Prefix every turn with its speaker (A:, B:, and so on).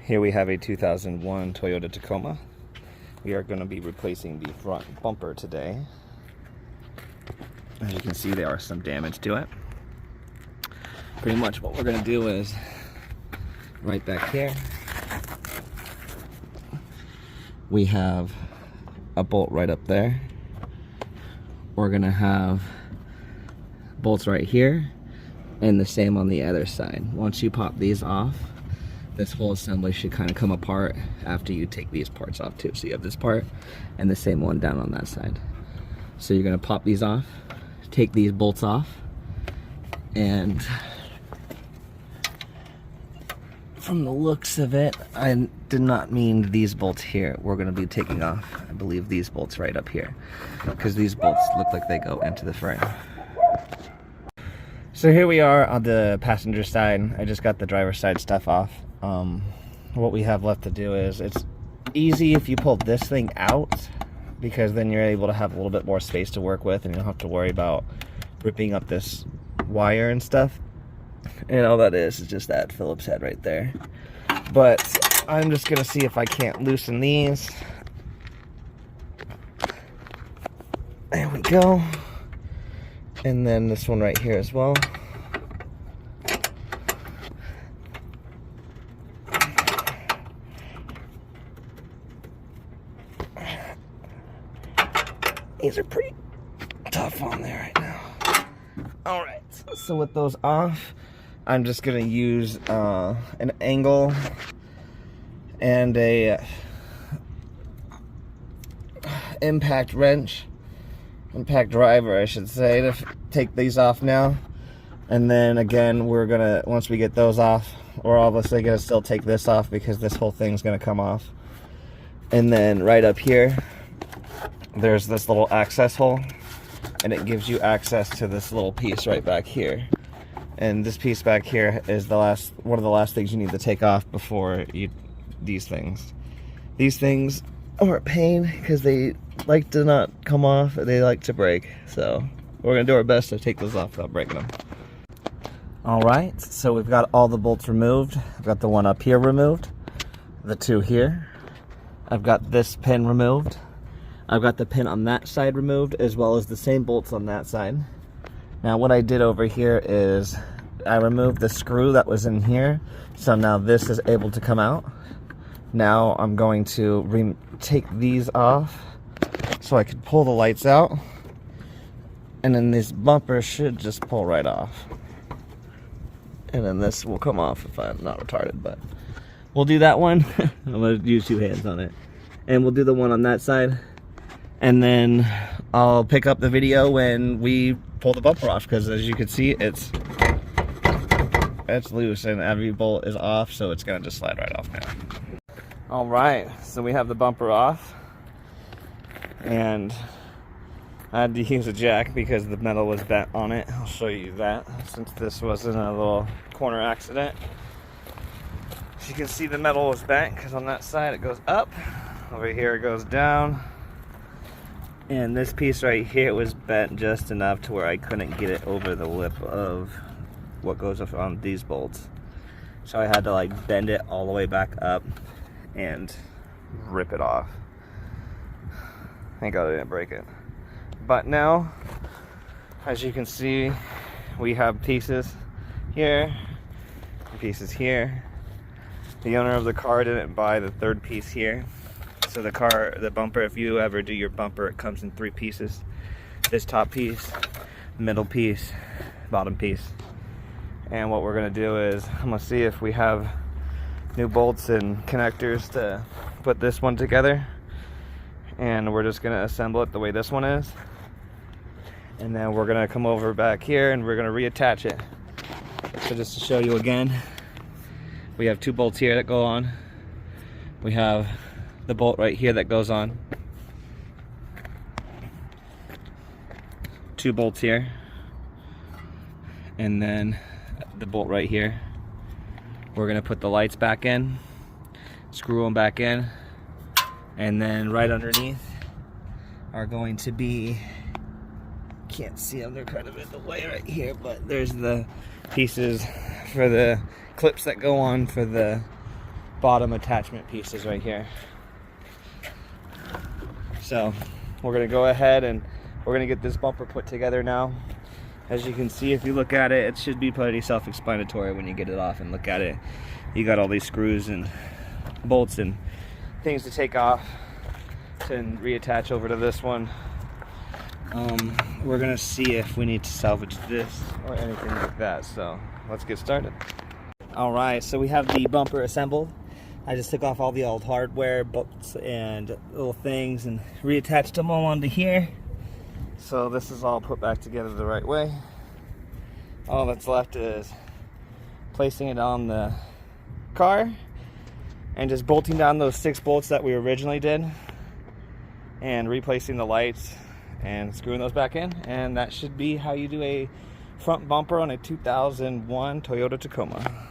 A: Here we have a 2001 Toyota Tacoma. We are going to be replacing the front bumper today. As you can see, there are some damage to it. Pretty much what we're going to do is, right back here, we have a bolt right up there. We're going to have bolts right here, and the same on the other side. Once you pop these off, this whole assembly should kind of come apart after you take these parts off too. So you have this part and the same one down on that side. So you're going to pop these off, take these bolts off, and from the looks of it, I did not mean these bolts here. We're going to be taking off, I believe, these bolts right up here, because these bolts look like they go into the frame. So here we are on the passenger side. I just got the driver's side stuff off. What we have left to do is, it's easy if you pull this thing out, because then you're able to have a little bit more space to work with and you don't have to worry about ripping up this wire and stuff. And all that is just that Phillips head right there. But I'm just gonna see if I can't loosen these. There we go. And then this one right here as well. These are pretty tough on there right now. Alright, so with those off, I'm just going to use an angle and a impact driver, I should say, to take these off now. And then again, we're gonna, once we get those off, we're obviously gonna still take this off because this whole thing's gonna come off. And then right up here, there's this little access hole, and it gives you access to this little piece right back here. And this piece back here is one of the last things you need to take off before these things. These things are a pain because they like to not come off, they like to break. So we're gonna do our best to take those off without breaking them. Alright, so we've got all the bolts removed. I've got the one up here removed, the two here. I've got this pin removed. I've got the pin on that side removed, as well as the same bolts on that side. Now what I did over here is I removed the screw that was in here, so now this is able to come out. Now I'm going to take these off so I can pull the lights out, and then this bumper should just pull right off. And then this will come off if I'm not retarded, but we'll do that one. I'm going to use two hands on it. And we'll do the one on that side. And then I'll pick up the video when we pull the bumper off, because as you can see, it's loose and every bolt is off, so it's gonna just slide right off now. All right, so we have the bumper off, and I had to use a jack because the metal was bent on it. I'll show you that, since this wasn't a little corner accident. As you can see, the metal was bent because on that side it goes up, over here it goes down. And this piece right here was bent just enough to where I couldn't get it over the lip of what goes up on these bolts. So I had to like bend it all the way back up and rip it off. Thank God I didn't break it. But now, as you can see, we have pieces here, pieces here. The owner of the car didn't buy the third piece here. So the bumper, if you ever do your bumper, it comes in three pieces. This top piece, middle piece, bottom piece. And what we're gonna do is, I'm gonna see if we have new bolts and connectors to put this one together. And we're just gonna assemble it the way this one is. And then we're gonna come over back here and we're gonna reattach it. So just to show you again, we have two bolts here that go on. We have the bolt right here that goes on. Two bolts here. And then the bolt right here. We're gonna put the lights back in, screw them back in, and then right underneath are going to be, can't see them, they're kind of in the way right here, but there's the pieces for the clips that go on for the bottom attachment pieces right here. So we're gonna go ahead and we're gonna get this bumper put together now. As you can see, if you look at it, it should be pretty self-explanatory when you get it off and look at it. You got all these screws and bolts and things to take off to reattach over to this one. We're gonna see if we need to salvage this or anything like that, so let's get started. All right, so we have the bumper assembled. I just took off all the old hardware, bolts and little things and reattached them all onto here. So this is all put back together the right way. All that's left is placing it on the car and just bolting down those 6 bolts that we originally did and replacing the lights and screwing those back in, and that should be how you do a front bumper on a 2001 Toyota Tacoma.